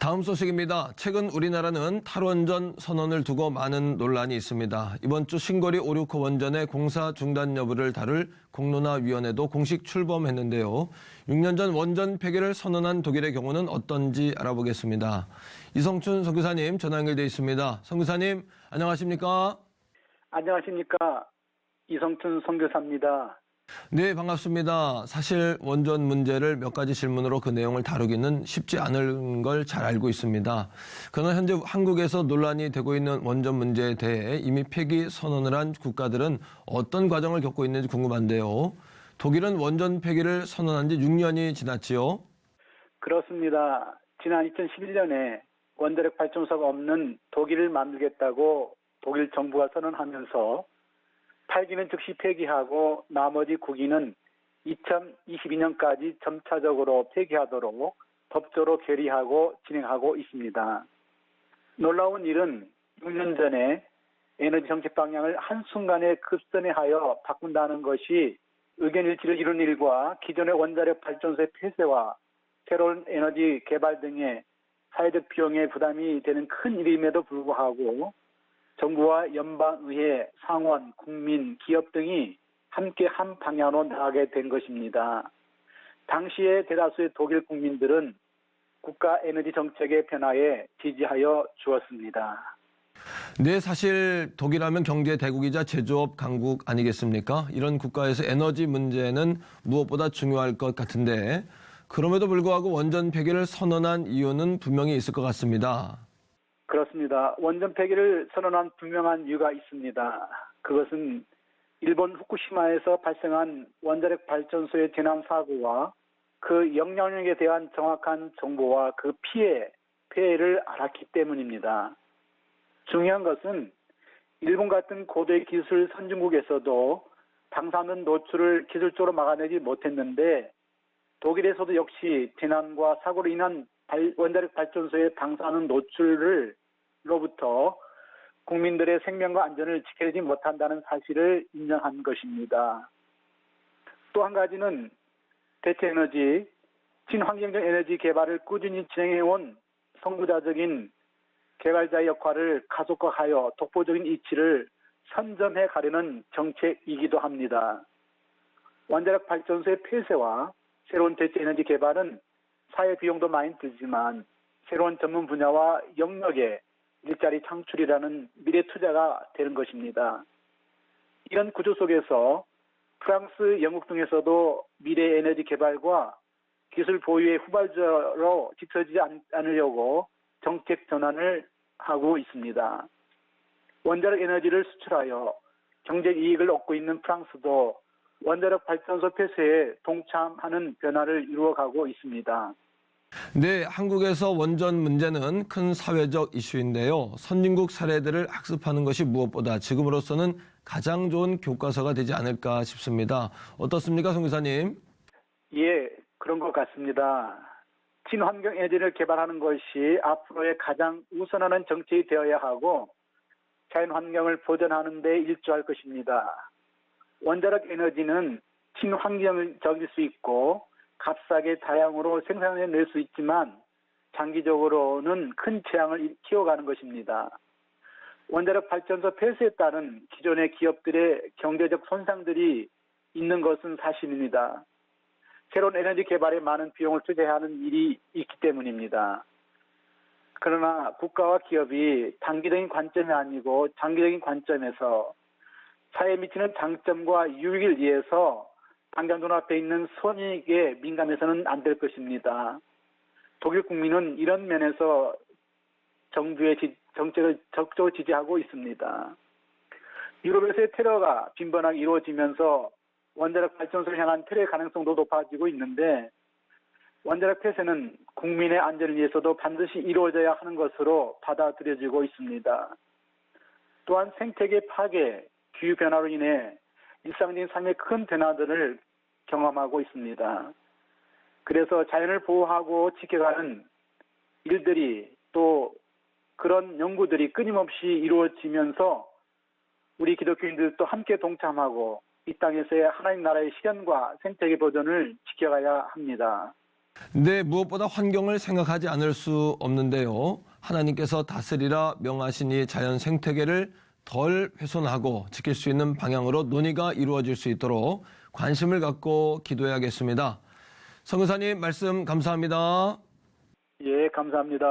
다음 소식입니다. 최근 우리나라는 탈원전 선언을 두고 많은 논란이 있습니다. 이번 주 신고리 569 원전의 공사 중단 여부를 다룰 공론화위원회도 공식 출범했는데요. 6년 전 원전 폐기를 선언한 독일의 경우는 어떤지 알아보겠습니다. 이성춘 선교사님 전화 연결되어 있습니다. 선교사님 안녕하십니까? 안녕하십니까? 이성춘 선교사입니다. 네, 반갑습니다. 사실 원전 문제를 몇 가지 질문으로 그 내용을 다루기는 쉽지 않은 걸 잘 알고 있습니다. 그러나 현재 한국에서 논란이 되고 있는 원전 문제에 대해 이미 폐기 선언을 한 국가들은 어떤 과정을 겪고 있는지 궁금한데요. 독일은 원전 폐기를 선언한 지 6년이 지났지요? 그렇습니다. 지난 2011년에 원자력 발전소가 없는 독일을 만들겠다고 독일 정부가 선언하면서 8기는 즉시 폐기하고 나머지 9기는 2022년까지 점차적으로 폐기하도록 법조로 결의하고 진행하고 있습니다. 놀라운 일은 6년 전에 에너지 정책 방향을 한순간에 급선회하여 바꾼다는 것이 의견 일치를 이룬 일과 기존의 원자력 발전소의 폐쇄와 새로운 에너지 개발 등의 사회적 비용에 부담이 되는 큰 일임에도 불구하고 정부와 연방의회, 상원, 국민, 기업 등이 함께 한 방향으로 나가게 된 것입니다. 당시의 대다수의 독일 국민들은 국가 에너지 정책의 변화에 지지하여 주었습니다. 네, 사실 독일하면 경제 대국이자 제조업 강국 아니겠습니까? 이런 국가에서 에너지 문제는 무엇보다 중요할 것 같은데 그럼에도 불구하고 원전 폐기를 선언한 이유는 분명히 있을 것 같습니다. 그렇습니다. 원전 폐기를 선언한 분명한 이유가 있습니다. 그것은 일본 후쿠시마에서 발생한 원자력 발전소의 재난 사고와 그 영향력에 대한 정확한 정보와 그 폐해를 알았기 때문입니다. 중요한 것은 일본 같은 고도의 기술 선진국에서도 방사능 노출을 기술적으로 막아내지 못했는데 독일에서도 역시 재난과 사고로 인한 원자력 발전소의 방사능 노출로부터 국민들의 생명과 안전을 지켜내지 못한다는 사실을 인정한 것입니다. 또 한 가지는 대체에너지, 친환경적 에너지 개발을 꾸준히 진행해온 선구자적인 개발자의 역할을 가속화하여 독보적인 이치를 선점해 가려는 정책이기도 합니다. 원자력 발전소의 폐쇄와 새로운 대체에너지 개발은 사회 비용도 많이 들지만 새로운 전문 분야와 영역에 일자리 창출이라는 미래 투자가 되는 것입니다. 이런 구조 속에서 프랑스, 영국 등에서도 미래 에너지 개발과 기술 보유의 후발주로 뒤처지지 않으려고 정책 전환을 하고 있습니다. 원자력 에너지를 수출하여 경제 이익을 얻고 있는 프랑스도 원자력 발전소 폐쇄에 동참하는 변화를 이루어가고 있습니다. 네, 한국에서 원전 문제는 큰 사회적 이슈인데요. 선진국 사례들을 학습하는 것이 무엇보다 지금으로서는 가장 좋은 교과서가 되지 않을까 싶습니다. 어떻습니까, 송 기사님? 예, 그런 것 같습니다. 친환경 에너지를 개발하는 것이 앞으로의 가장 우선하는 정책이 되어야 하고 자연환경을 보존하는 데 일조할 것입니다. 원자력 에너지는 친환경적일 수 있고 값싸게 다양으로 생산해낼 수 있지만 장기적으로는 큰 재앙을 키워가는 것입니다. 원자력 발전소 폐쇄에 따른 기존의 기업들의 경제적 손상들이 있는 것은 사실입니다. 새로운 에너지 개발에 많은 비용을 투자해야 하는 일이 있기 때문입니다. 그러나 국가와 기업이 단기적인 관점이 아니고 장기적인 관점에서 사회에 미치는 장점과 유익을 위해서 당장 눈앞에 있는 손익에 민감해서는 안 될 것입니다. 독일 국민은 이런 면에서 정부의 정책을 적극적으로 지지하고 있습니다. 유럽에서의 테러가 빈번하게 이루어지면서 원자력 발전소를 향한 테러의 가능성도 높아지고 있는데 원자력 폐쇄는 국민의 안전을 위해서도 반드시 이루어져야 하는 것으로 받아들여지고 있습니다. 또한 생태계 파괴, 기후변화로 인해 일상적인 삶의 큰 변화들을 경험하고 있습니다. 그래서 자연을 보호하고 지켜가는 일들이 또 그런 연구들이 끊임없이 이루어지면서 우리 기독교인들도 함께 동참하고 이 땅에서의 하나님 나라의 실현과 생태계 보존을 지켜가야 합니다. 근데 무엇보다 환경을 생각하지 않을 수 없는데요. 하나님께서 다스리라 명하시니 자연 생태계를 덜 훼손하고 지킬 수 있는 방향으로 논의가 이루어질 수 있도록 관심을 갖고 기도해야겠습니다. 성교사님 말씀 감사합니다. 예, 감사합니다.